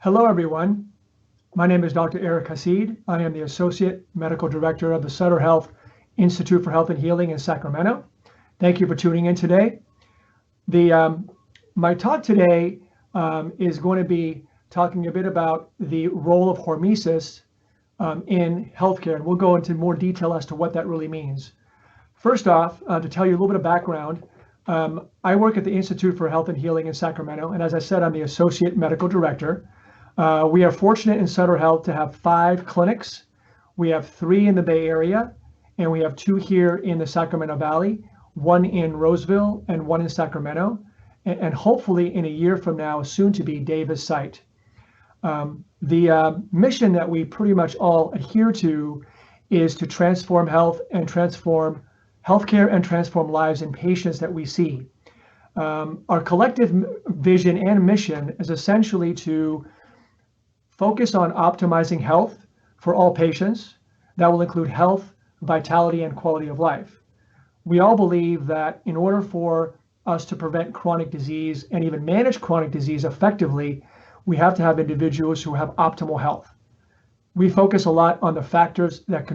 Hello, everyone. My name is Dr. Eric Hassid. I am the Associate Medical Director of the Sutter Health Institute for Health and Healing in Sacramento. Thank you for tuning in today. My talk today is going to be talking a bit about the role of hormesis in healthcare, and we'll go into more detail as to what that really means. First off, to tell you a little bit of background, I work at the Institute for Health and Healing in Sacramento, and as I said, I'm the Associate Medical Director. We are fortunate in Sutter Health to have 5 clinics. We have 3 in the Bay Area, and we have 2 here in the Sacramento Valley, 1 in Roseville and 1 in Sacramento, and hopefully in a year from now, soon to be Davis site. The mission that we pretty much all adhere to is to transform health and transform healthcare and transform lives in patients that we see. Our collective vision and mission is essentially to focus on optimizing health for all patients. That will include health, vitality, and quality of life. We all believe that in order for us to prevent chronic disease and even manage chronic disease effectively, we have to have individuals who have optimal health. We focus a lot on the factors that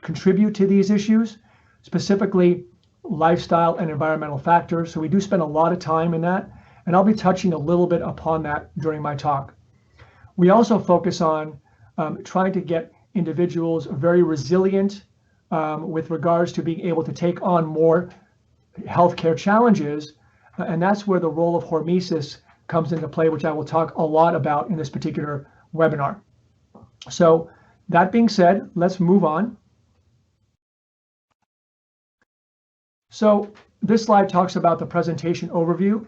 contribute to these issues, specifically lifestyle and environmental factors. So we do spend a lot of time in that, and I'll be touching a little bit upon that during my talk. We also focus on trying to get individuals very resilient with regards to being able to take on more healthcare challenges, and that's where the role of hormesis comes into play, which I will talk a lot about in this particular webinar. So that being said, let's move on. So this slide talks about the presentation overview.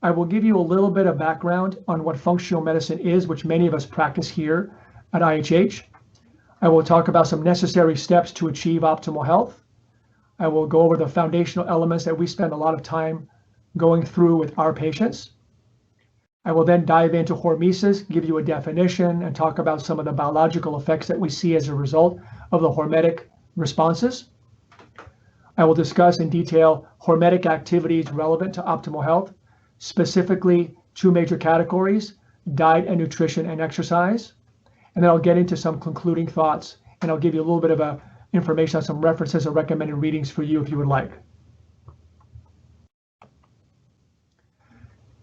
I will give you a little bit of background on what functional medicine is, which many of us practice here at IHH. I will talk about some necessary steps to achieve optimal health. I will go over the foundational elements that we spend a lot of time going through with our patients. I will then dive into hormesis, give you a definition, and talk about some of the biological effects that we see as a result of the hormetic responses. I will discuss in detail hormetic activities relevant to optimal health, specifically 2 major categories: diet and nutrition and exercise. And then I'll get into some concluding thoughts, and I'll give you a little bit of information on some references or recommended readings for you if you would like.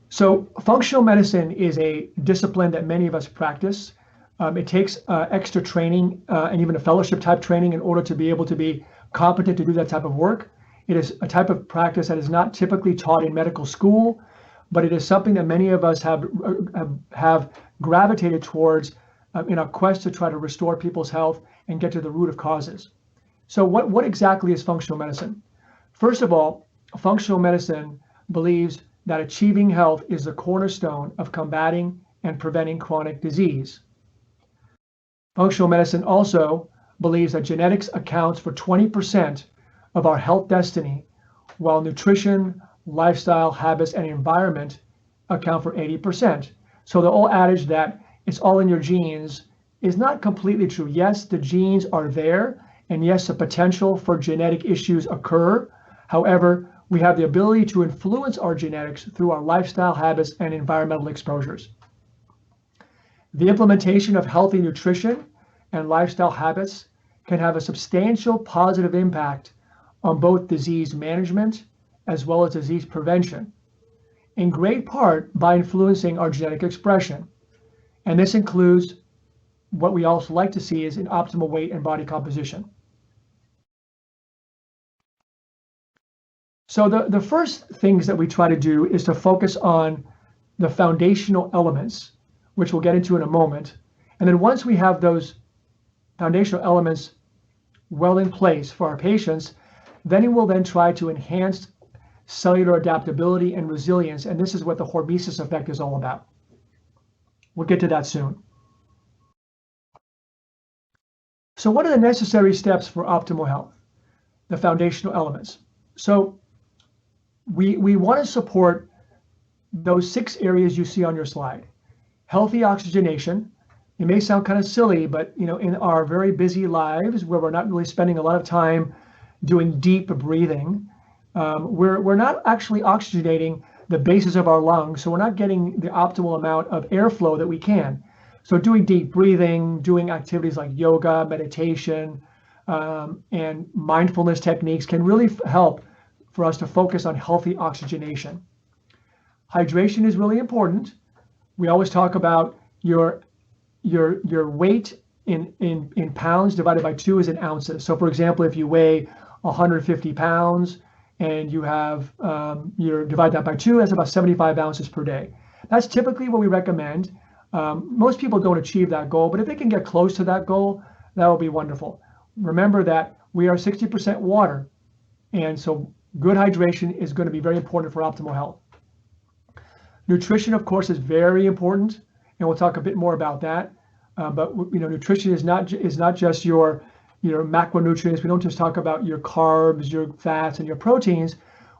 So functional medicine is a discipline that many of us practice. It takes extra training and even a fellowship type training in order to be able to be competent to do that type of work. It is a type of practice that is not typically taught in medical school, but it is something that many of us have gravitated towards in a quest to try to restore people's health and get to the root of causes. So what exactly is functional medicine? First of all, functional medicine believes that achieving health is the cornerstone of combating and preventing chronic disease. Functional medicine also believes that genetics accounts for 20% of our health destiny, while nutrition, lifestyle, habits, and environment account for 80%. So the old adage that it's all in your genes is not completely true. Yes, the genes are there, and yes, the potential for genetic issues occur. However, we have the ability to influence our genetics through our lifestyle habits and environmental exposures. The implementation of healthy nutrition and lifestyle habits can have a substantial positive impact on both disease management as well as disease prevention, in great part by influencing our genetic expression. And this includes what we also like to see is an optimal weight and body composition. So the first things that we try to do is to focus on the foundational elements, which we'll get into in a moment. And then once we have those foundational elements well in place for our patients, then we'll then try to enhance cellular adaptability and resilience. And this is what the hormesis effect is all about. We'll get to that soon. So what are the necessary steps for optimal health? The foundational elements. So we want to support those 6 areas you see on your slide. Healthy oxygenation. It may sound kind of silly, but in our very busy lives where we're not really spending a lot of time doing deep breathing, we're not actually oxygenating the bases of our lungs, so we're not getting the optimal amount of airflow that we can. So doing deep breathing, doing activities like yoga, meditation, and mindfulness techniques can really help for us to focus on healthy oxygenation. Hydration is really important. We always talk about your weight in pounds divided by 2 is in ounces. So for example, if you weigh 150 pounds and you have you divide that by 2, that's about 75 ounces per day. That's typically what we recommend. Most people don't achieve that goal, but if they can get close to that goal, that will be wonderful. Remember that we are 60% water, and so good hydration is going to be very important for optimal health. Nutrition, of course, is very important, and we'll talk a bit more about that. But nutrition is not just your macronutrients. We don't just talk about your carbs, your fats, and your proteins.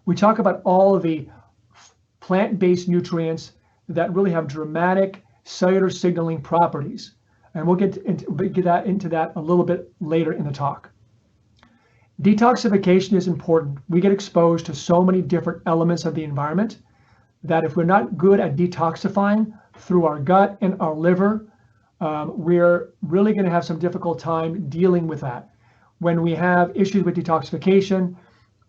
We talk about all of the plant-based nutrients that really have dramatic cellular signaling properties. And we'll get into that a little bit later in the talk. Detoxification is important. We get exposed to so many different elements of the environment that if we're not good at detoxifying through our gut and our liver, we're really going to have some difficult time dealing with that. When we have issues with detoxification,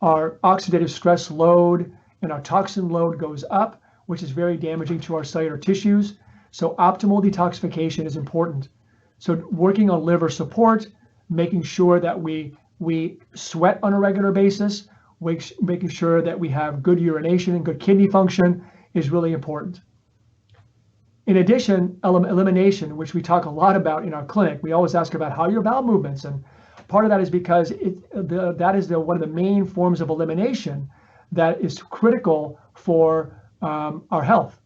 our oxidative stress load and our toxin load goes up, which is very damaging to our cellular tissues. So optimal detoxification is important. So working on liver support, making sure that we sweat on a regular basis, making sure that we have good urination and good kidney function is really important. In addition, elimination, which we talk a lot about in our clinic, we always ask about how are your bowel movements, and part of that is because that is one of the main forms of elimination that is critical for our health.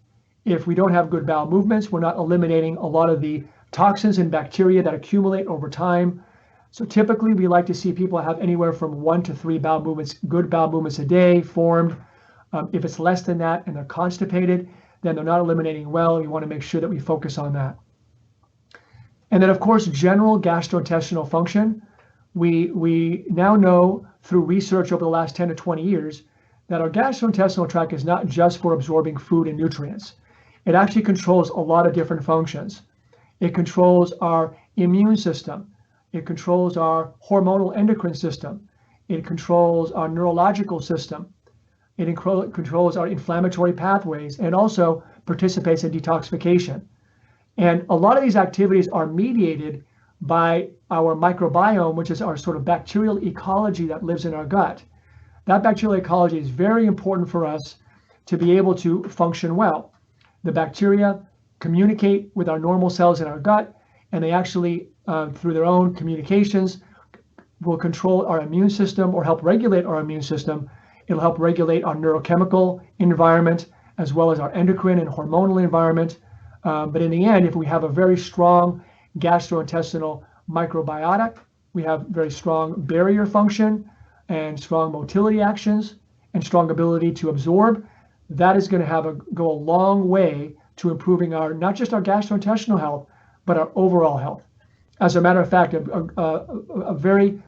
If we don't have good bowel movements, we're not eliminating a lot of the toxins and bacteria that accumulate over time. So typically we like to see people have anywhere from 1 to 3 bowel movements, good bowel movements a day formed. If it's less than that and they're constipated, then they're not eliminating well. We want to make sure that we focus on that. And then of course, general gastrointestinal function. We now know through research over the last 10 to 20 years that our gastrointestinal tract is not just for absorbing food and nutrients. It actually controls a lot of different functions. It controls our immune system. It controls our hormonal endocrine system. It controls our neurological system. It controls our inflammatory pathways and also participates in detoxification. And a lot of these activities are mediated by our microbiome, which is our sort of bacterial ecology that lives in our gut. That bacterial ecology is very important for us to be able to function well. The bacteria communicate with our normal cells in our gut, and they actually, through their own communications, will control our immune system or help regulate our immune system. It'll help regulate our neurochemical environment as well as our endocrine and hormonal environment. But in the end, if we have a very strong gastrointestinal microbiota, we have very strong barrier function and strong motility actions and strong ability to absorb, that is going to go a long way to improving not just our gastrointestinal health, but our overall health. As a matter of fact, a very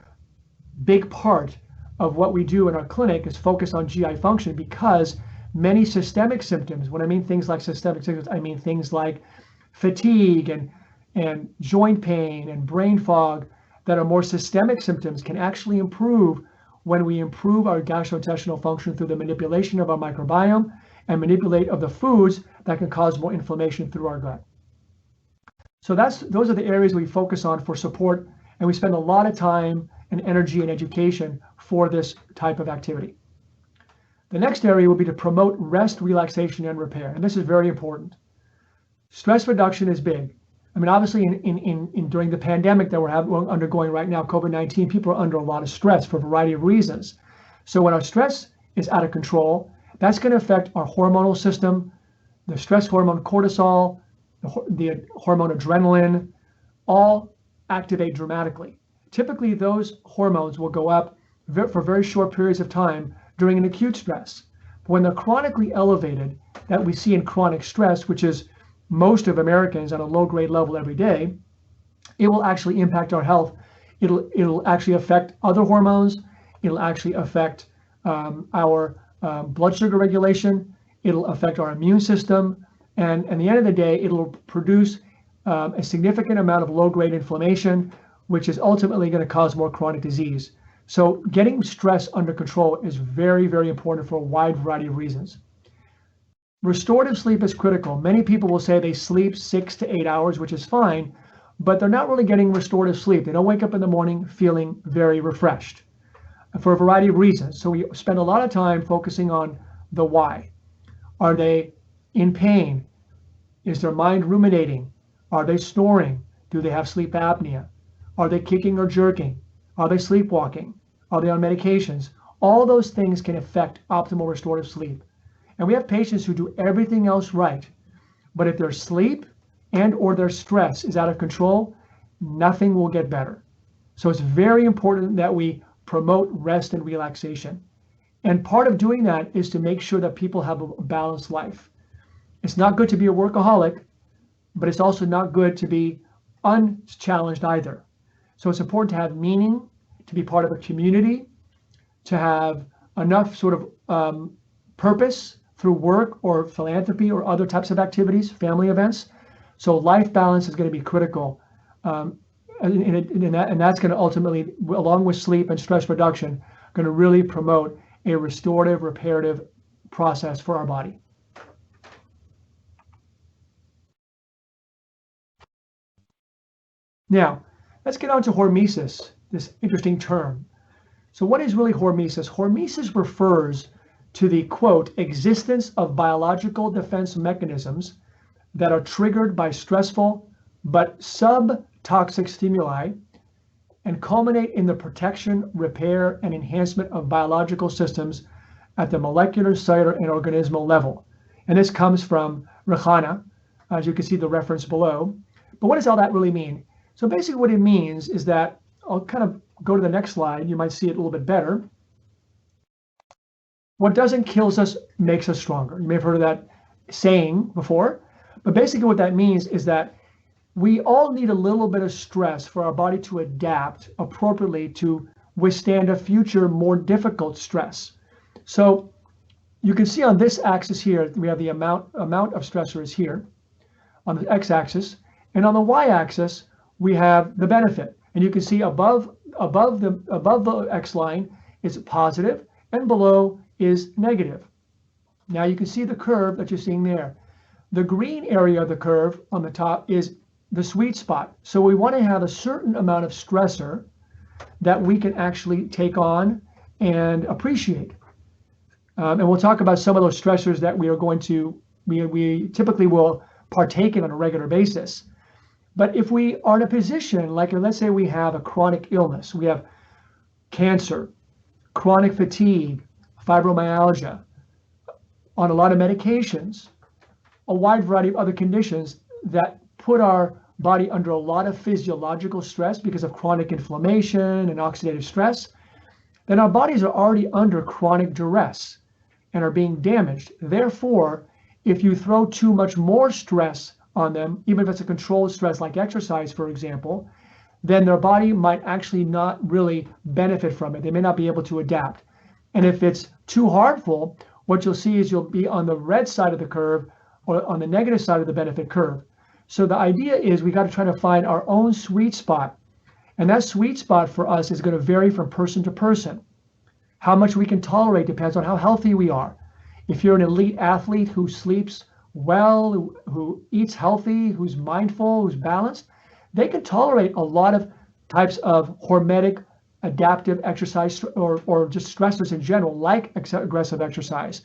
big part of what we do in our clinic is focus on GI function, because many systemic symptoms, when I mean things like systemic symptoms, I mean things like fatigue and joint pain and brain fog that are more systemic symptoms, can actually improve when we improve our gastrointestinal function through the manipulation of our microbiome and manipulate of the foods that can cause more inflammation through our gut. So those are the areas we focus on for support, and we spend a lot of time and energy and education for this type of activity. The next area will be to promote rest, relaxation, and repair, and this is very important. Stress reduction is big. I mean, obviously, during the pandemic that we're undergoing right now, COVID-19, people are under a lot of stress for a variety of reasons. So when our stress is out of control, that's going to affect our hormonal system, the stress hormone cortisol, the hormone adrenaline, all activate dramatically. Typically, those hormones will go up for very short periods of time during an acute stress. But when they're chronically elevated, that we see in chronic stress, which is most of Americans on a low-grade level every day, it will actually impact our health. It'll actually affect other hormones. It'll actually affect our blood sugar regulation. It'll affect our immune system. And at the end of the day, it'll produce a significant amount of low-grade inflammation, which is ultimately going to cause more chronic disease. So getting stress under control is very, very important for a wide variety of reasons. Restorative sleep is critical. Many people will say they sleep 6 to 8 hours, which is fine, but they're not really getting restorative sleep. They don't wake up in the morning feeling very refreshed for a variety of reasons. So we spend a lot of time focusing on the why. Are they in pain? Is their mind ruminating? Are they snoring? Do they have sleep apnea? Are they kicking or jerking? Are they sleepwalking? Are they on medications? All those things can affect optimal restorative sleep. And we have patients who do everything else right, but if their sleep and or their stress is out of control, nothing will get better. So it's very important that we promote rest and relaxation. And part of doing that is to make sure that people have a balanced life. It's not good to be a workaholic, but it's also not good to be unchallenged either. So it's important to have meaning, to be part of a community, to have enough sort of purpose through work or philanthropy or other types of activities, family events. So life balance is going to be critical. And that's going to ultimately, along with sleep and stress reduction, going to really promote a restorative, reparative process for our body. Now, let's get on to hormesis, this interesting term. So what is really hormesis? Hormesis refers to the, quote, existence of biological defense mechanisms that are triggered by stressful but subtoxic stimuli and culminate in the protection, repair, and enhancement of biological systems at the molecular, cellular, and organismal level. And this comes from Rehana, as you can see the reference below. But what does all that really mean? So basically what it means is that, I'll kind of go to the next slide, you might see it a little bit better. What doesn't kill us makes us stronger. You may have heard of that saying before, but basically what that means is that we all need a little bit of stress for our body to adapt appropriately to withstand a future more difficult stress. So you can see on this axis here, we have the amount of stressor is here on the x-axis, and on the y-axis, we have the benefit. And you can see above the x line is positive, and below is negative. Now you can see the curve that you're seeing there. The green area of the curve on the top is the sweet spot. So we want to have a certain amount of stressor that we can actually take on and appreciate. And we'll talk about some of those stressors that we are going to, we typically will partake in on a regular basis. But if we are in a position, like let's say we have a chronic illness, we have cancer, chronic fatigue, fibromyalgia, on a lot of medications, a wide variety of other conditions that put our body under a lot of physiological stress because of chronic inflammation and oxidative stress, then our bodies are already under chronic duress and are being damaged. Therefore, if you throw too much more stress on them, even if it's a controlled stress like exercise, for example, then their body might actually not really benefit from it. They may not be able to adapt. And if it's too harmful, what you'll see is you'll be on the red side of the curve or on the negative side of the benefit curve. So the idea is we got to try to find our own sweet spot. And that sweet spot for us is going to vary from person to person. How much we can tolerate depends on how healthy we are. If you're an elite athlete who sleeps well, who eats healthy, who's mindful, who's balanced, they can tolerate a lot of types of hormetic adaptive exercise or just stressors in general, like aggressive exercise.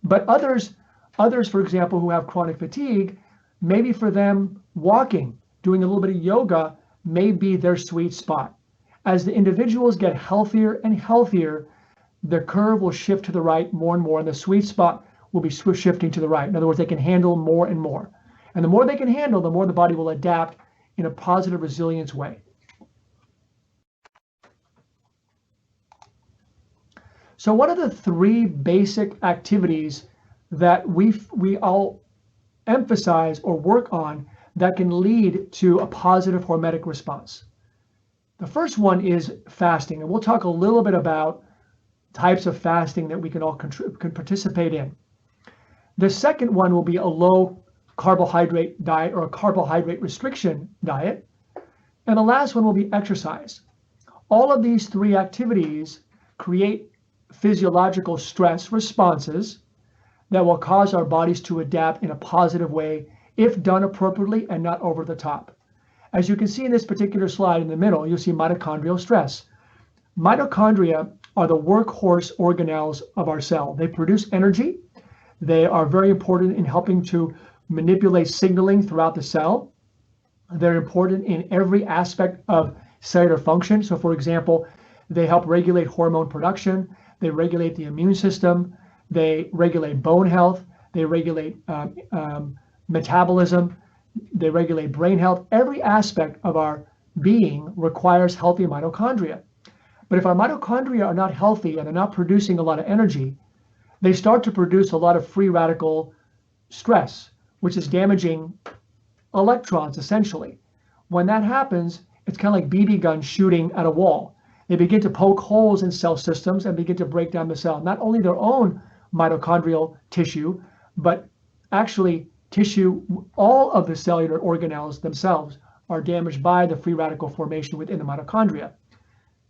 But others, for example, who have chronic fatigue, maybe for them walking, doing a little bit of yoga may be their sweet spot. As the individuals get healthier and healthier, the curve will shift to the right more and more, and the sweet spot will be shifting to the right. In other words, they can handle more and more. And the more they can handle, the more the body will adapt in a positive resilience way. So what are the three basic activities that we all emphasize or work on that can lead to a positive hormetic response? The first one is fasting, and we'll talk a little bit about types of fasting that we can all can participate in. The second one will be a low carbohydrate diet or a carbohydrate restriction diet. And the last one will be exercise. All of these three activities create physiological stress responses that will cause our bodies to adapt in a positive way if done appropriately and not over the top. As you can see in this particular slide in the middle, you'll see mitochondrial stress. Mitochondria are the workhorse organelles of our cell. They produce energy. They are very important in helping to manipulate signaling throughout the cell. They're important in every aspect of cellular function. So for example, they help regulate hormone production. They regulate the immune system. They regulate bone health. They regulate metabolism. They regulate brain health. Every aspect of our being requires healthy mitochondria. But if our mitochondria are not healthy and they're not producing a lot of energy, they start to produce a lot of free radical stress, which is damaging electrons essentially. When that happens, it's kind of like BB guns shooting at a wall. They begin to poke holes in cell systems and begin to break down the cell, not only their own mitochondrial tissue, but actually tissue, all of the cellular organelles themselves are damaged by the free radical formation within the mitochondria.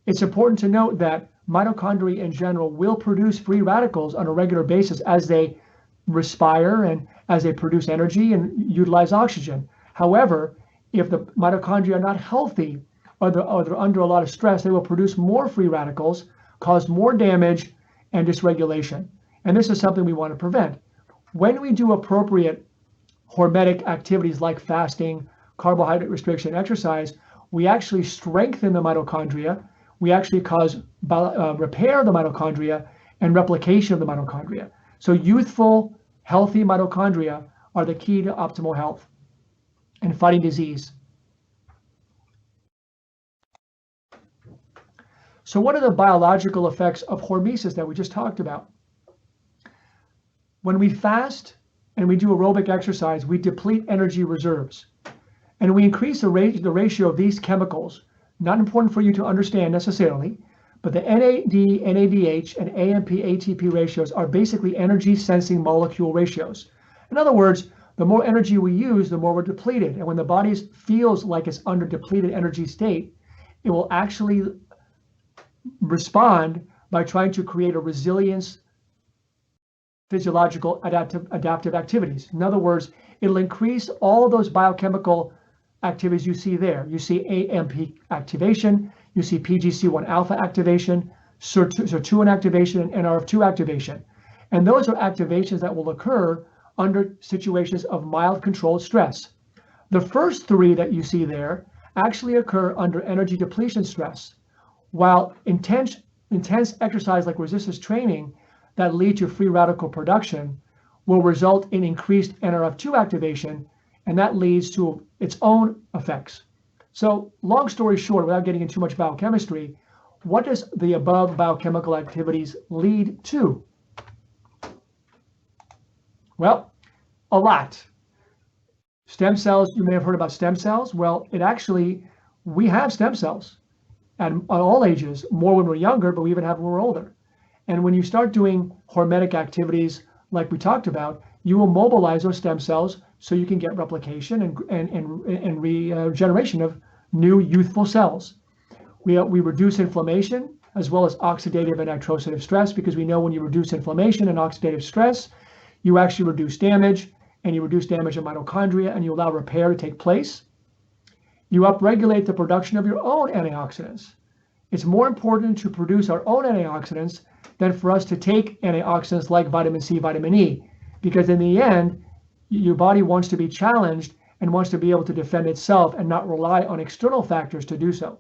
It's important to note that mitochondria in general will produce free radicals on a regular basis as they respire and as they produce energy and utilize oxygen. However, if the mitochondria are not healthy or they're under a lot of stress, they will produce more free radicals, cause more damage and dysregulation. And this is something we want to prevent. When we do appropriate hormetic activities like fasting, carbohydrate restriction, exercise, we actually strengthen the mitochondria. We actually cause repair of the mitochondria and replication of the mitochondria. So youthful, healthy mitochondria are the key to optimal health and fighting disease. So what are the biological effects of hormesis that we just talked about? When we fast and we do aerobic exercise, we deplete energy reserves. And we increase the ratio of these chemicals. Not important for you to understand necessarily, but the NAD, NADH, and AMP, ATP ratios are basically energy sensing molecule ratios. In other words, the more energy we use, the more we're depleted. And when the body feels like it's under depleted energy state, it will actually respond by trying to create a resilience physiological adaptive activities. In other words, it'll increase all of those biochemical activities you see there. You see AMP activation, you see PGC1 alpha activation, sirtuin activation, and NRF2 activation. And those are activations that will occur under situations of mild controlled stress. The first three that you see there actually occur under energy depletion stress, while intense exercise like resistance training that lead to free radical production will result in increased NRF2 activation, and that leads to its own effects. So long story short, without getting into too much biochemistry, what does the above biochemical activities lead to? Well, a lot. Stem cells, you may have heard about stem cells. Well, we have stem cells at all ages, more when we're younger, but we even have when we're older. And when you start doing hormetic activities like we talked about, you will mobilize those stem cells so you can get replication and regeneration of new youthful cells. We reduce inflammation as well as oxidative and nitrosative stress, because we know when you reduce inflammation and oxidative stress, you actually reduce damage, and you reduce damage in mitochondria, and you allow repair to take place. You upregulate the production of your own antioxidants. It's more important to produce our own antioxidants than for us to take antioxidants like vitamin C, vitamin E, because in the end, your body wants to be challenged and wants to be able to defend itself and not rely on external factors to do so.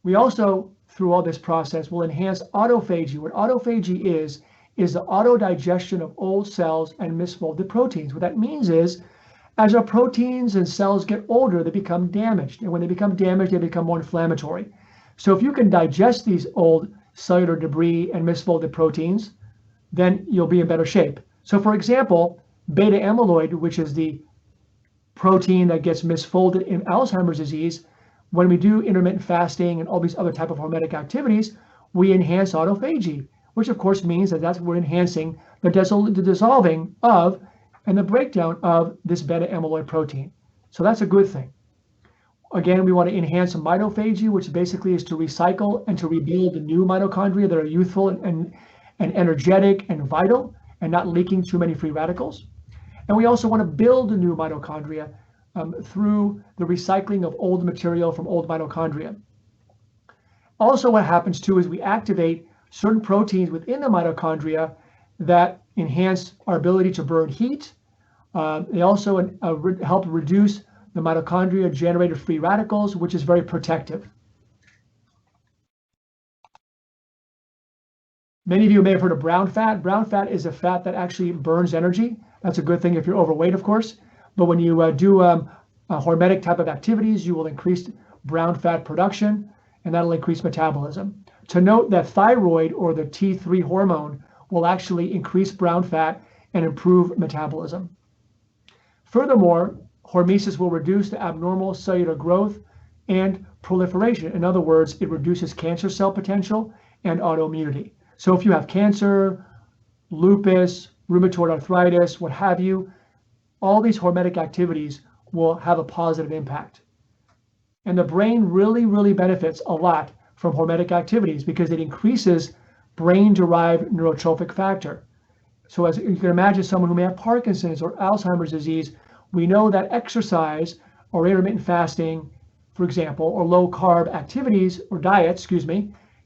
We also, through all this process, will enhance autophagy. What autophagy is the auto-digestion of old cells and misfolded proteins. What that means is, as our proteins and cells get older, they become damaged. And when they become damaged, they become more inflammatory. So if you can digest these old cellular debris and misfolded proteins, then you'll be in better shape. So for example, beta amyloid, which is the protein that gets misfolded in Alzheimer's disease, when we do intermittent fasting and all these other type of hormetic activities, we enhance autophagy, which of course means that we're enhancing the dissolving of and the breakdown of this beta amyloid protein. So that's a good thing. Again, we want to enhance mitophagy, which basically is to recycle and to rebuild the new mitochondria that are youthful and energetic and vital and not leaking too many free radicals. And we also want to build a new mitochondria through the recycling of old material from old mitochondria. Also, what happens too is we activate certain proteins within the mitochondria that enhance our ability to burn heat. They also help reduce the mitochondria generated free radicals, which is very protective. Many of you may have heard of brown fat. Brown fat is a fat that actually burns energy. That's a good thing if you're overweight, of course. But when you do hormetic type of activities, you will increase brown fat production, and that'll increase metabolism. To note that thyroid, or the T3 hormone, will actually increase brown fat and improve metabolism. Furthermore, Hormesis will reduce the abnormal cellular growth and proliferation. In other words, it reduces cancer cell potential and autoimmunity. So if you have cancer, lupus, rheumatoid arthritis, what have you, all these hormetic activities will have a positive impact. And the brain really benefits a lot from hormetic activities because it increases brain-derived neurotrophic factor. So as you can imagine, someone who may have Parkinson's or Alzheimer's disease, we know that exercise or intermittent fasting, for example, or low carb activities or diet,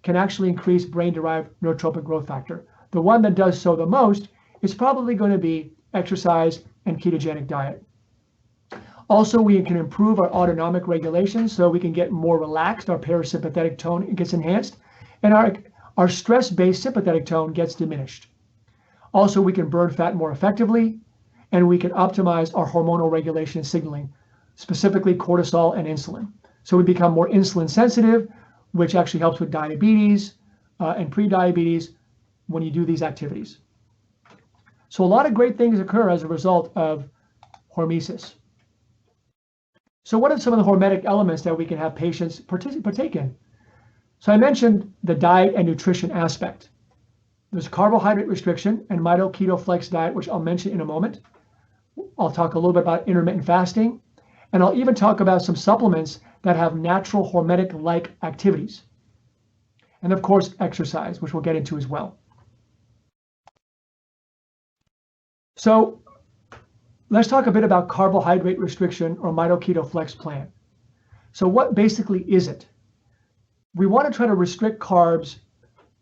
can actually increase brain-derived neurotrophic growth factor. The one that does so the most is probably going to be exercise and ketogenic diet. Also, we can improve our autonomic regulation so we can get more relaxed. Our parasympathetic tone gets enhanced, and our stress-based sympathetic tone gets diminished. Also, we can burn fat more effectively, and we can optimize our hormonal regulation and signaling, specifically cortisol and insulin. So we become more insulin sensitive, which actually helps with diabetes and pre-diabetes when you do these activities. So a lot of great things occur as a result of hormesis. So what are some of the hormetic elements that we can have patients partake in? So I mentioned the diet and nutrition aspect. There's carbohydrate restriction and Tokita Flex diet, which I'll mention in a moment. I'll talk a little bit about intermittent fasting, and I'll even talk about some supplements that have natural hormetic-like activities. And of course, exercise, which we'll get into as well. So let's talk a bit about carbohydrate restriction or Tokita Flex plan. So what basically is it? We want to try to restrict carbs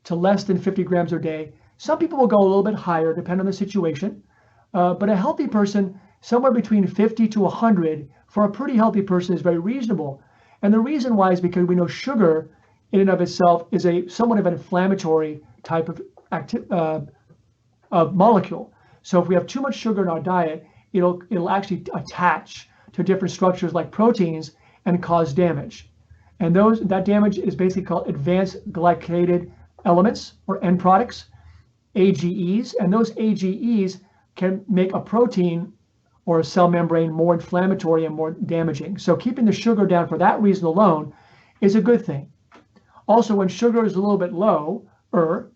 to less than 50 grams a day. Some people will go a little bit higher, depending on the situation. But a healthy person, somewhere between 50 to 100 for a pretty healthy person is very reasonable. And the reason why is because we know sugar in and of itself is a somewhat of an inflammatory type of molecule. So if we have too much sugar in our diet, it'll actually attach to different structures like proteins and cause damage. And that damage is basically called advanced glycated elements or end products, AGEs, and those AGEs can make a protein or a cell membrane more inflammatory and more damaging. So keeping the sugar down for that reason alone is a good thing. Also, when sugar is a little bit lower,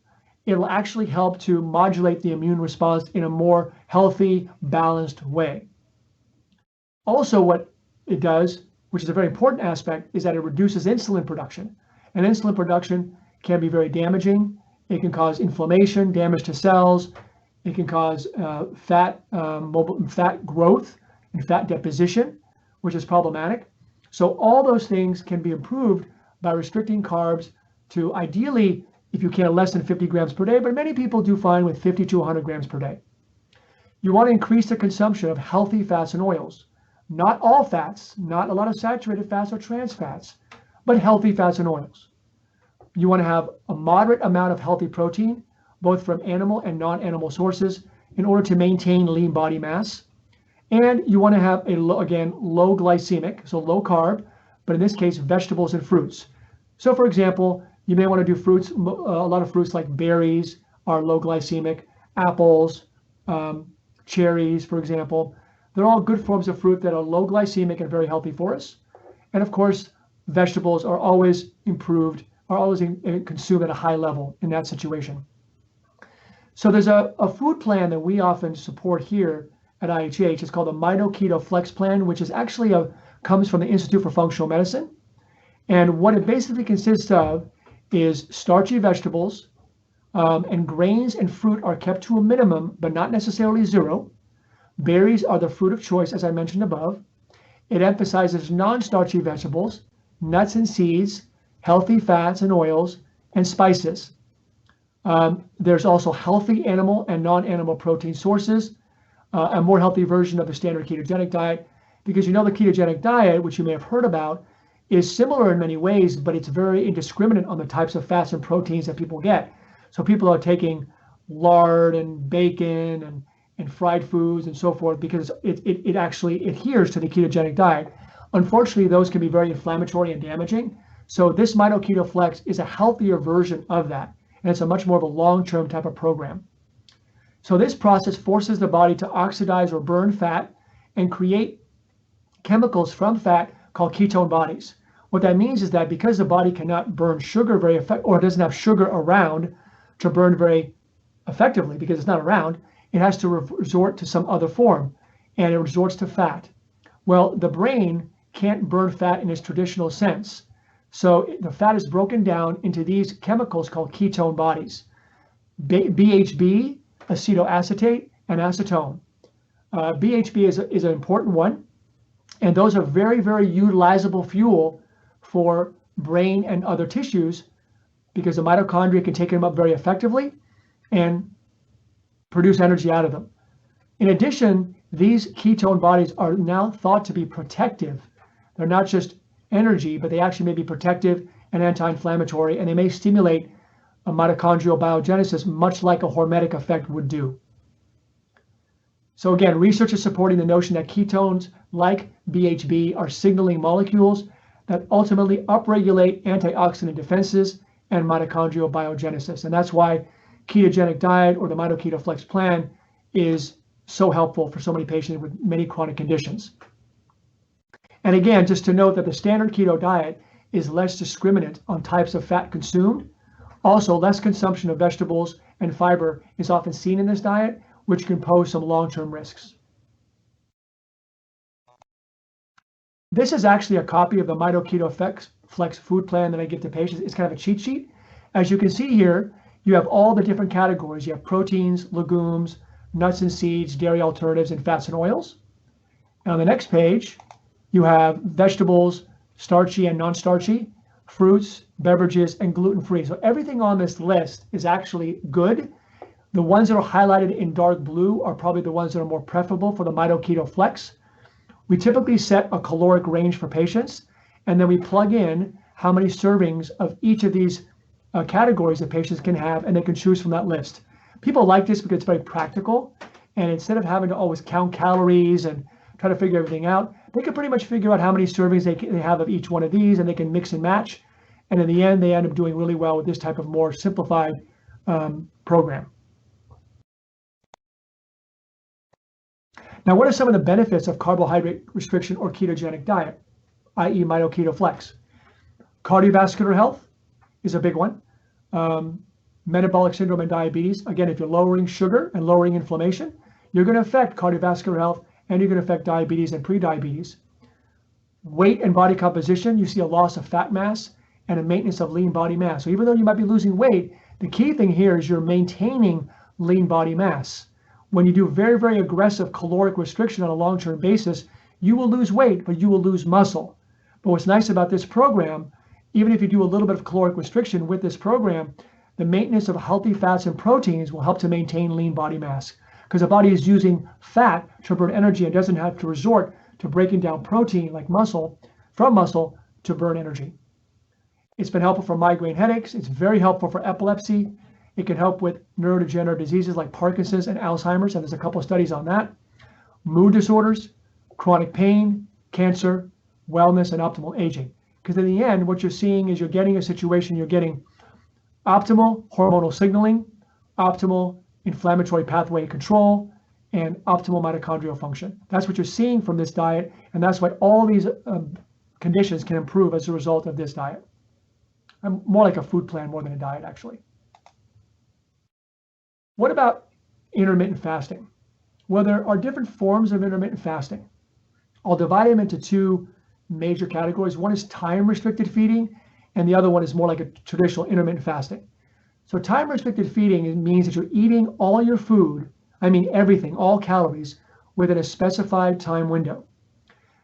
it'll actually help to modulate the immune response in a more healthy, balanced way. Also, what it does, which is a very important aspect, is that it reduces insulin production. And insulin production can be very damaging. It can cause inflammation, damage to cells. It can cause fat growth and fat deposition, which is problematic. So all those things can be improved by restricting carbs to ideally, if you can, less than 50 grams per day, but many people do fine with 50 to 100 grams per day. You want to increase the consumption of healthy fats and oils. Not all fats, not a lot of saturated fats or trans fats, but healthy fats and oils. You want to have a moderate amount of healthy protein, both from animal and non-animal sources, in order to maintain lean body mass. And you want to have low glycemic, so low carb, but in this case, vegetables and fruits. So for example, you may want to do fruits, a lot of fruits like berries are low glycemic, apples, cherries, for example. They're all good forms of fruit that are low glycemic and very healthy for us. And of course, vegetables are always improved, are always consumed at a high level in that situation. So there's a food plan that we often support here at IHH. It's called the Tokita Flex plan, which is actually comes from the Institute for Functional Medicine. And what it basically consists of is starchy vegetables, and grains and fruit are kept to a minimum, but not necessarily zero. Berries are the fruit of choice, as I mentioned above. It emphasizes non-starchy vegetables, nuts and seeds, healthy fats and oils, and spices. There's also healthy animal and non-animal protein sources, a more healthy version of the standard ketogenic diet, because the ketogenic diet, which you may have heard about, is similar in many ways, but it's very indiscriminate on the types of fats and proteins that people get. So people are taking lard and bacon and fried foods and so forth because it actually adheres to the ketogenic diet. Unfortunately, those can be very inflammatory and damaging. So this Tokita Flex is a healthier version of that, and it's a much more of a long-term type of program. So this process forces the body to oxidize or burn fat and create chemicals from fat called ketone bodies. What that means is that because the body cannot burn sugar very effectively, or doesn't have sugar around to burn very effectively because it's not around, it has to resort to some other form, and it resorts to fat. Well, the brain can't burn fat in its traditional sense. So the fat is broken down into these chemicals called ketone bodies. BHB, acetoacetate, and acetone. BHB is an important one, and those are very, very utilizable fuel for brain and other tissues because the mitochondria can take them up very effectively and produce energy out of them. In addition, these ketone bodies are now thought to be protective. They're not just energy, but they actually may be protective and anti-inflammatory, and they may stimulate a mitochondrial biogenesis, much like a hormetic effect would do. So again, research is supporting the notion that ketones like BHB are signaling molecules that ultimately upregulate antioxidant defenses and mitochondrial biogenesis. And that's why ketogenic diet or the Tokita Flex plan is so helpful for so many patients with many chronic conditions. And again, just to note that the standard keto diet is less discriminant on types of fat consumed. Also, less consumption of vegetables and fiber is often seen in this diet, which can pose some long-term risks. This is actually a copy of the Tokita Flex food plan that I give to patients. It's kind of a cheat sheet. As you can see here, you have all the different categories. You have proteins, legumes, nuts and seeds, dairy alternatives, and fats and oils. And on the next page, you have vegetables, starchy and non-starchy, fruits, beverages, and gluten-free. So everything on this list is actually good. The ones that are highlighted in dark blue are probably the ones that are more preferable for the Tokita Flex. We typically set a caloric range for patients, and then we plug in how many servings of each of these categories that patients can have, and they can choose from that list. People like this because it's very practical, and instead of having to always count calories and try to figure everything out, they can pretty much figure out how many servings they have of each one of these, and they can mix and match. And in the end, they end up doing really well with this type of more simplified program. Now, what are some of the benefits of carbohydrate restriction or ketogenic diet, i.e. Tokita Flex? Cardiovascular health is a big one. Metabolic syndrome and diabetes. Again, if you're lowering sugar and lowering inflammation, you're going to affect cardiovascular health, and you're going to affect diabetes and prediabetes. Weight and body composition, you see a loss of fat mass and a maintenance of lean body mass. So even though you might be losing weight, the key thing here is you're maintaining lean body mass. When you do very, very aggressive caloric restriction on a long-term basis, you will lose weight, but you will lose muscle. But what's nice about this program, even if you do a little bit of caloric restriction with this program, the maintenance of healthy fats and proteins will help to maintain lean body mass, because the body is using fat to burn energy and doesn't have to resort to breaking down protein like muscle from muscle to burn energy. It's been helpful for migraine headaches. It's very helpful for epilepsy. It can help with neurodegenerative diseases like Parkinson's and Alzheimer's, and there's a couple of studies on that. Mood disorders, chronic pain, cancer, wellness, and optimal aging. Because in the end, what you're seeing is you're getting a situation, you're getting optimal hormonal signaling, optimal inflammatory pathway control, and optimal mitochondrial function. That's what you're seeing from this diet, and that's why all these conditions can improve as a result of this diet. More like a food plan more than a diet, actually. What about intermittent fasting? Well, there are different forms of intermittent fasting. I'll divide them into two major categories. One is time-restricted feeding, and the other one is more like a traditional intermittent fasting. So time-restricted feeding means that you're eating all your food, I mean everything, all calories, within a specified time window.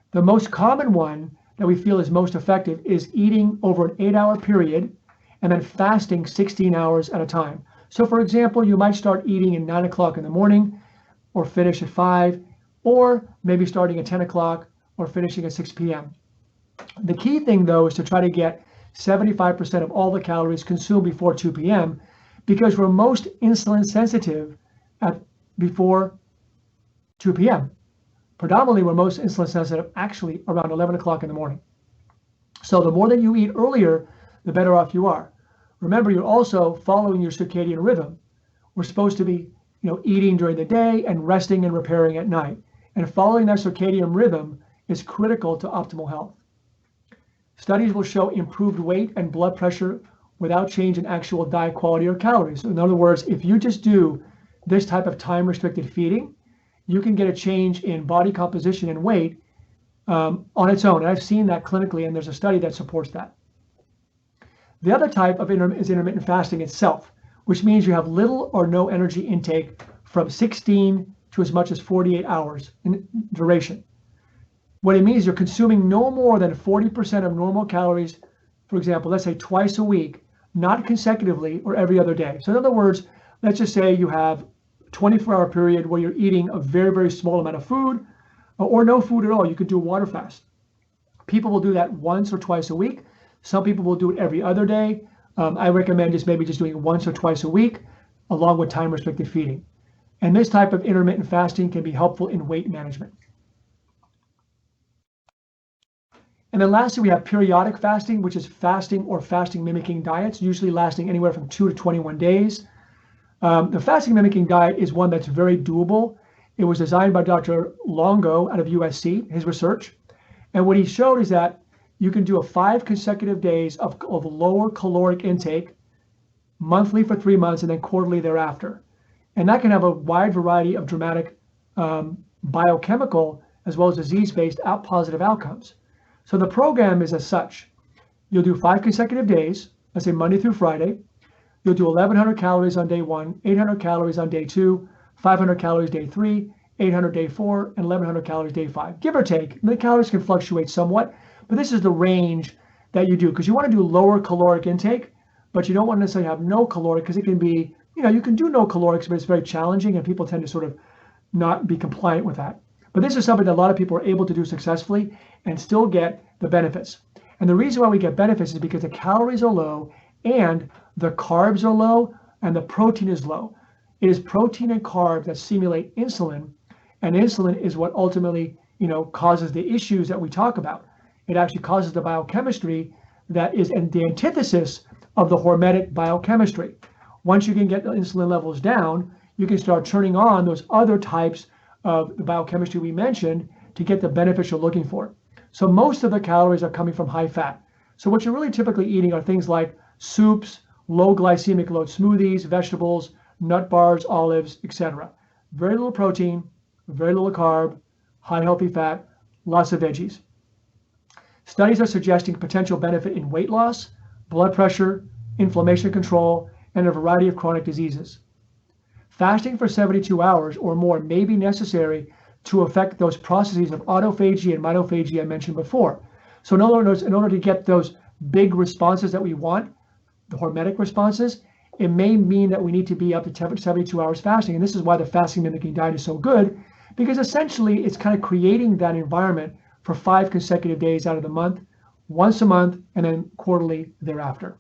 The most common one that we feel is most effective is eating over an 8-hour period and then fasting 16 hours at a time. So for example, you might start eating at 9 o'clock in the morning or finish at 5, or maybe starting at 10 o'clock or finishing at 6 p.m. The key thing though is to try to get 75% of all the calories consumed before 2 p.m. because we're most insulin sensitive before 2 p.m. Predominantly, we're most insulin sensitive actually around 11 o'clock in the morning. So the more that you eat earlier, the better off you are. Remember, you're also following your circadian rhythm. We're supposed to be, eating during the day and resting and repairing at night. And following that circadian rhythm is critical to optimal health. Studies will show improved weight and blood pressure without change in actual diet quality or calories. So in other words, if you just do this type of time-restricted feeding, you can get a change in body composition and weight on its own. And I've seen that clinically, and there's a study that supports that. The other type of is intermittent fasting itself, which means you have little or no energy intake from 16 to as much as 48 hours in duration. What it means, you're consuming no more than 40% of normal calories, for example, let's say twice a week, not consecutively or every other day. So in other words, let's just say you have a 24-hour period where you're eating a very, very small amount of food or no food at all. You could do a water fast. People will do that once or twice a week. Some people will do it every other day. I recommend just doing it once or twice a week, along with time-restricted feeding. And this type of intermittent fasting can be helpful in weight management. And then lastly, we have periodic fasting, which is fasting or fasting mimicking diets, usually lasting anywhere from 2 to 21 days. The fasting mimicking diet is one that's very doable. It was designed by Dr. Longo out of USC, his research. And what he showed is that you can do 5 consecutive days of lower caloric intake monthly for 3 months and then quarterly thereafter. And that can have a wide variety of dramatic biochemical as well as disease-based positive outcomes. So the program is as such. You'll do 5 consecutive days, let's say Monday through Friday. You'll do 1,100 calories on day 1, 800 calories on day 2, 500 calories day 3, 800 day 4, and 1,100 calories day 5, give or take. The calories can fluctuate somewhat, but this is the range that you do because you want to do lower caloric intake, but you don't want to necessarily have no caloric because it can be, you can do no calorics, but it's very challenging and people tend to sort of not be compliant with that. But this is something that a lot of people are able to do successfully and still get the benefits. And the reason why we get benefits is because the calories are low and the carbs are low and the protein is low. It is protein and carbs that stimulate insulin, and insulin is what ultimately, causes the issues that we talk about. It actually causes the biochemistry that is the antithesis of the hormetic biochemistry. Once you can get the insulin levels down, you can start turning on those other types of the biochemistry we mentioned to get the benefits you're looking for. So most of the calories are coming from high fat. So what you're really typically eating are things like soups, low glycemic load smoothies, vegetables, nut bars, olives, etc. Very little protein, very little carb, high healthy fat, lots of veggies. Studies are suggesting potential benefit in weight loss, blood pressure, inflammation control, and a variety of chronic diseases. Fasting for 72 hours or more may be necessary to affect those processes of autophagy and mitophagy I mentioned before. So in order to get those big responses that we want, the hormetic responses, it may mean that we need to be up to 72 hours fasting. And this is why the fasting mimicking diet is so good, because essentially it's kind of creating that environment for 5 consecutive days out of the month, once a month, and then quarterly thereafter.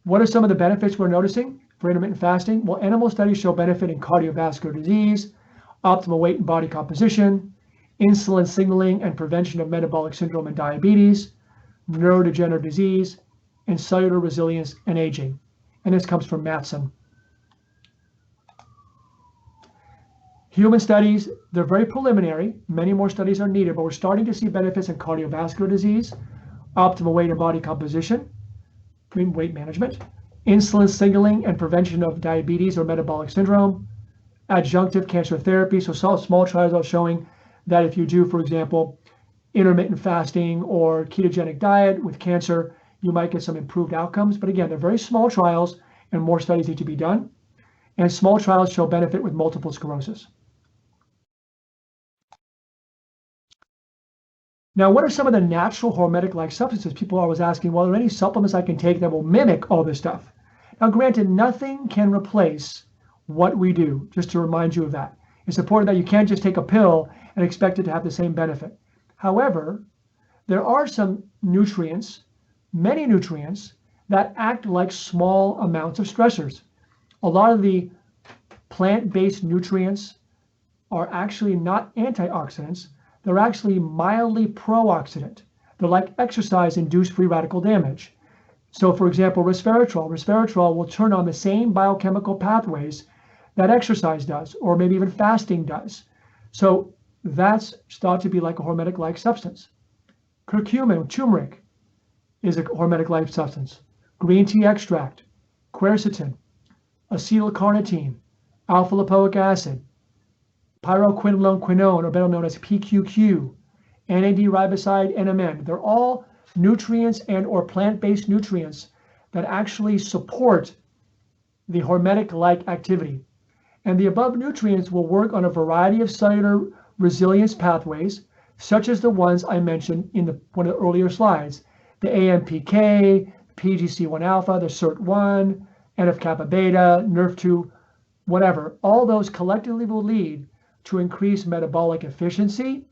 What are some of the benefits we're noticing for intermittent fasting? Well, animal studies show benefit in cardiovascular disease, optimal weight and body composition, insulin signaling and prevention of metabolic syndrome and diabetes, neurodegenerative disease, and cellular resilience and aging. And this comes from Matson. Human studies, they're very preliminary. Many more studies are needed, but we're starting to see benefits in cardiovascular disease, optimal weight and body composition, weight management, insulin signaling and prevention of diabetes or metabolic syndrome, adjunctive cancer therapy. So small trials are showing that if you do, for example, intermittent fasting or ketogenic diet with cancer, you might get some improved outcomes. But again, they're very small trials and more studies need to be done. And small trials show benefit with multiple sclerosis. Now, what are some of the natural hormetic-like substances? People are always asking, well, are there any supplements I can take that will mimic all this stuff? Now, granted, nothing can replace what we do, just to remind you of that. It's important that you can't just take a pill and expect it to have the same benefit. However, there are some nutrients, many nutrients, that act like small amounts of stressors. A lot of the plant-based nutrients are actually not antioxidants. They're actually mildly pro-oxidant. They're like exercise-induced free radical damage. So for example, resveratrol will turn on the same biochemical pathways that exercise does, or maybe even fasting does. So that's thought to be like a hormetic-like substance. Curcumin, turmeric, is a hormetic-like substance. Green tea extract, quercetin, acetylcarnitine, alpha-lipoic acid, pyroquinolone, or better known as PQQ, NAD-riboside, NMN. They're all nutrients and or plant-based nutrients that actually support the hormetic-like activity. And the above nutrients will work on a variety of cellular resilience pathways, such as the ones I mentioned in one of the earlier slides, the AMPK, PGC1 alpha, the SIRT1, NF-kappa beta, NRF2, whatever. All those collectively will lead to increased metabolic efficiency,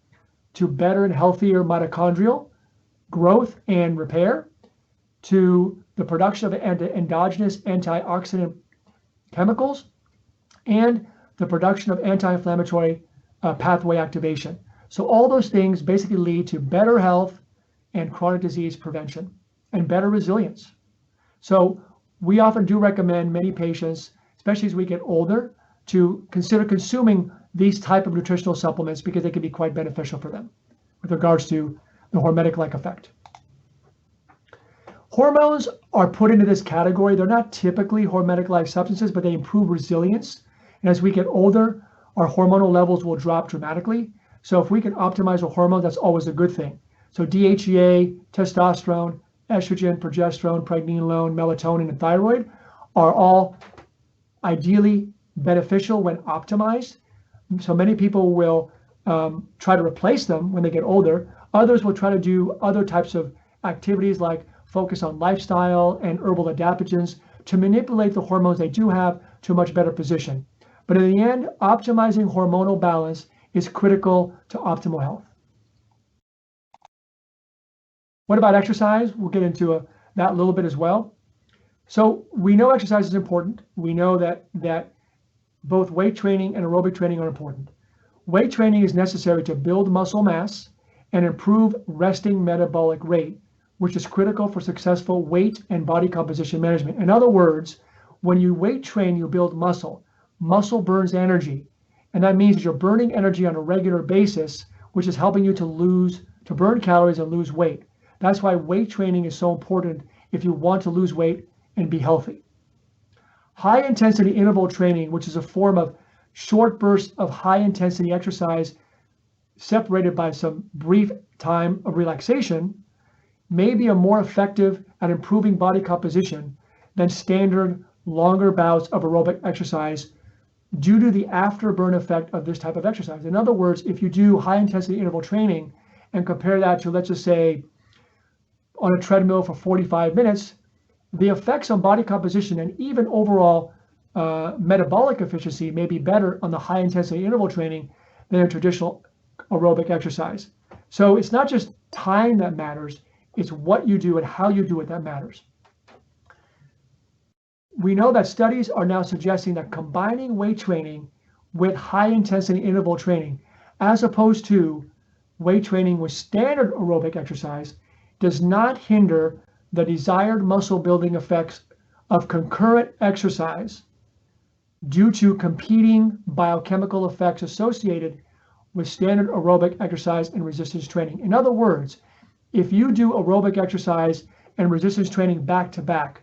to better and healthier mitochondrial growth and repair, to the production of endogenous antioxidant chemicals, and the production of anti-inflammatory pathway activation. So all those things basically lead to better health and chronic disease prevention and better resilience. So we often do recommend many patients, especially as we get older, to consider consuming these type of nutritional supplements because they can be quite beneficial for them with regards to the hormetic-like effect. Hormones are put into this category. They're not typically hormetic-like substances, but they improve resilience. And as we get older, our hormonal levels will drop dramatically. So if we can optimize our hormones, that's always a good thing. So DHEA, testosterone, estrogen, progesterone, pregnenolone, melatonin, and thyroid are all ideally beneficial when optimized. So many people will try to replace them when they get older. Others will try to do other types of activities like focus on lifestyle and herbal adaptogens to manipulate the hormones they do have to a much better position. But in the end, optimizing hormonal balance is critical to optimal health. What about exercise? We'll get into that a little bit as well. So we know exercise is important. We know that both weight training and aerobic training are important. Weight training is necessary to build muscle mass and improve resting metabolic rate, which is critical for successful weight and body composition management. In other words, when you weight train, you build muscle. Muscle burns energy, and that means that you're burning energy on a regular basis, which is helping you to burn calories and lose weight. That's why weight training is so important if you want to lose weight and be healthy. High intensity interval training, which is a form of short bursts of high intensity exercise separated by some brief time of relaxation, may be more effective at improving body composition than standard longer bouts of aerobic exercise due to the afterburn effect of this type of exercise. In other words, if you do high intensity interval training and compare that to, let's just say, on a treadmill for 45 minutes, the effects on body composition and even overall metabolic efficiency may be better on the high intensity interval training than a traditional aerobic exercise. So it's not just time that matters, it's what you do and how you do it that matters. We know that studies are now suggesting that combining weight training with high intensity interval training, as opposed to weight training with standard aerobic exercise, does not hinder the desired muscle building effects of concurrent exercise due to competing biochemical effects associated with standard aerobic exercise and resistance training. In other words, if you do aerobic exercise and resistance training back to back,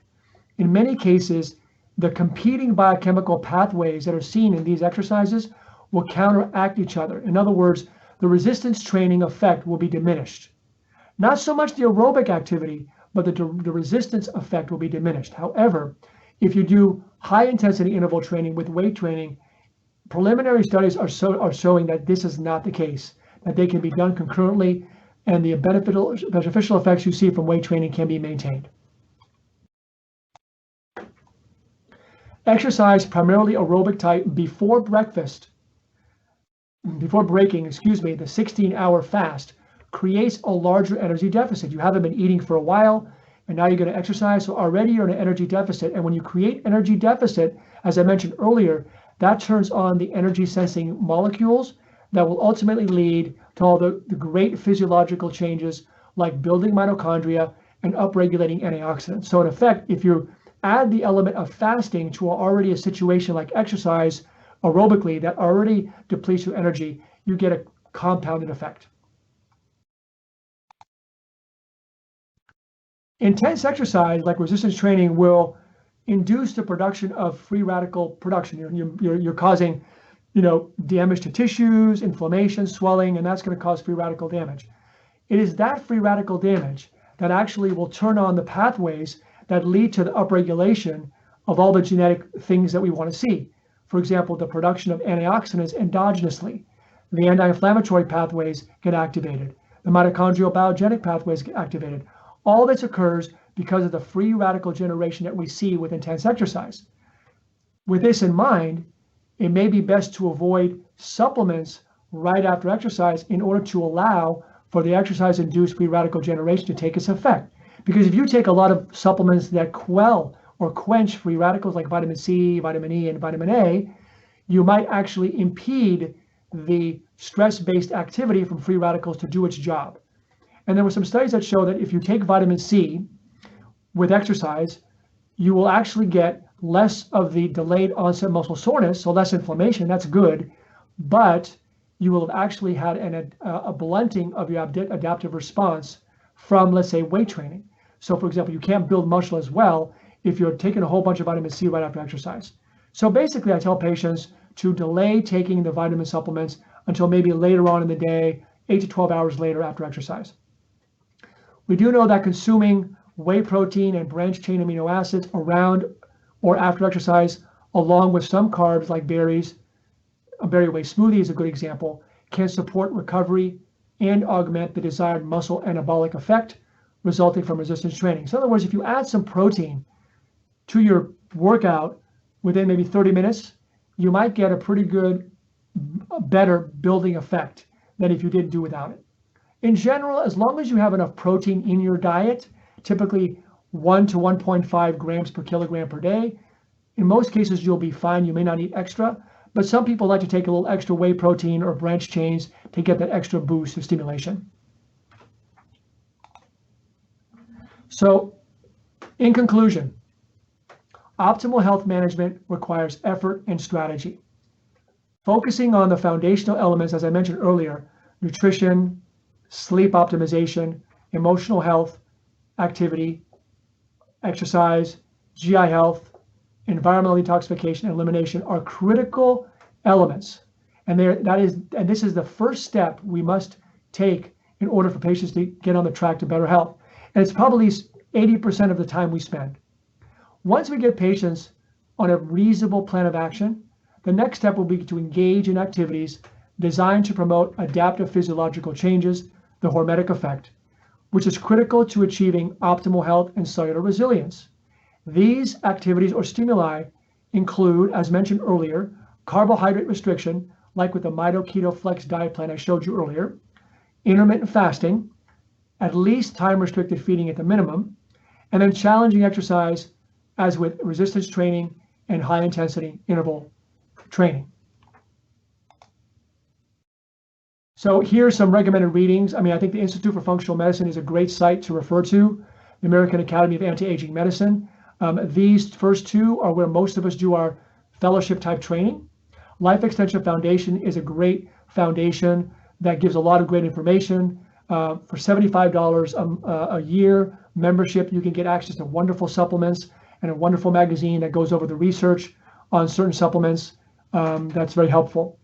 in many cases, the competing biochemical pathways that are seen in these exercises will counteract each other. In other words, the resistance training effect will be diminished. Not so much the aerobic activity, but the resistance effect will be diminished. However, if you do high intensity interval training with weight training, preliminary studies are showing that this is not the case, that they can be done concurrently and the beneficial effects you see from weight training can be maintained. Exercise primarily aerobic type before breaking, the 16-hour fast creates a larger energy deficit. You haven't been eating for a while, and now you're going to exercise, so already you're in an energy deficit. And when you create energy deficit, as I mentioned earlier, that turns on the energy sensing molecules that will ultimately lead to all the great physiological changes like building mitochondria and upregulating antioxidants. So in effect, if you add the element of fasting to already a situation like exercise aerobically that already depletes your energy, you get a compounded effect. Intense exercise like resistance training will induce the production of free radical production. You're causing, damage to tissues, inflammation, swelling, and that's going to cause free radical damage. It is that free radical damage that actually will turn on the pathways that lead to the upregulation of all the genetic things that we want to see. For example, the production of antioxidants endogenously. The anti-inflammatory pathways get activated. The mitochondrial biogenic pathways get activated. All this occurs because of the free radical generation that we see with intense exercise. With this in mind, it may be best to avoid supplements right after exercise in order to allow for the exercise-induced free radical generation to take its effect. Because if you take a lot of supplements that quell or quench free radicals like vitamin C, vitamin E, and vitamin A, you might actually impede the stress-based activity from free radicals to do its job. And there were some studies that show that if you take vitamin C with exercise, you will actually get less of the delayed onset muscle soreness, so less inflammation, that's good, but you will have actually had a blunting of your adaptive response from, let's say, weight training. So for example, you can't build muscle as well if you're taking a whole bunch of vitamin C right after exercise. So basically I tell patients to delay taking the vitamin supplements until maybe later on in the day, 8 to 12 hours later after exercise. We do know that consuming whey protein and branched chain amino acids around or after exercise, along with some carbs like berries, a berry whey smoothie is a good example, can support recovery and augment the desired muscle anabolic effect resulting from resistance training. So in other words, if you add some protein to your workout within maybe 30 minutes, you might get a pretty good, better building effect than if you didn't do without it. In general, as long as you have enough protein in your diet, typically 1 to 1.5 grams per kilogram per day, in most cases you'll be fine. You may not eat extra, but some people like to take a little extra whey protein or branched chains to get that extra boost of stimulation. So, in conclusion, optimal health management requires effort and strategy. Focusing on the foundational elements, as I mentioned earlier, nutrition, sleep optimization, emotional health, activity, exercise, GI health, environmental detoxification, and elimination are critical elements. And this is the first step we must take in order for patients to get on the track to better health. And it's probably 80% of the time we spend. Once we get patients on a reasonable plan of action, the next step will be to engage in activities designed to promote adaptive physiological changes, the hormetic effect, which is critical to achieving optimal health and cellular resilience. These activities or stimuli include, as mentioned earlier, carbohydrate restriction, like with the Tokita Flex diet plan I showed you earlier, intermittent fasting, at least time-restricted feeding at the minimum, and then challenging exercise as with resistance training and high-intensity interval training. So here's some recommended readings. I think the Institute for Functional Medicine is a great site to refer to, the American Academy of Anti-Aging Medicine. These first two are where most of us do our fellowship type training. Life Extension Foundation is a great foundation that gives a lot of great information. For $75 a year membership, you can get access to wonderful supplements and a wonderful magazine that goes over the research on certain supplements. That's very helpful.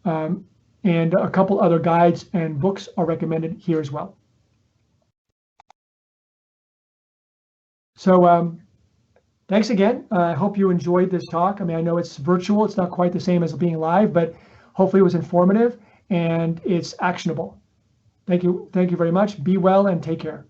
And a couple other guides and books are recommended here as well. So thanks again. I hope you enjoyed this talk. I mean, I know it's virtual. It's not quite the same as being live, but hopefully it was informative and it's actionable. Thank you. Thank you very much. Be well and take care.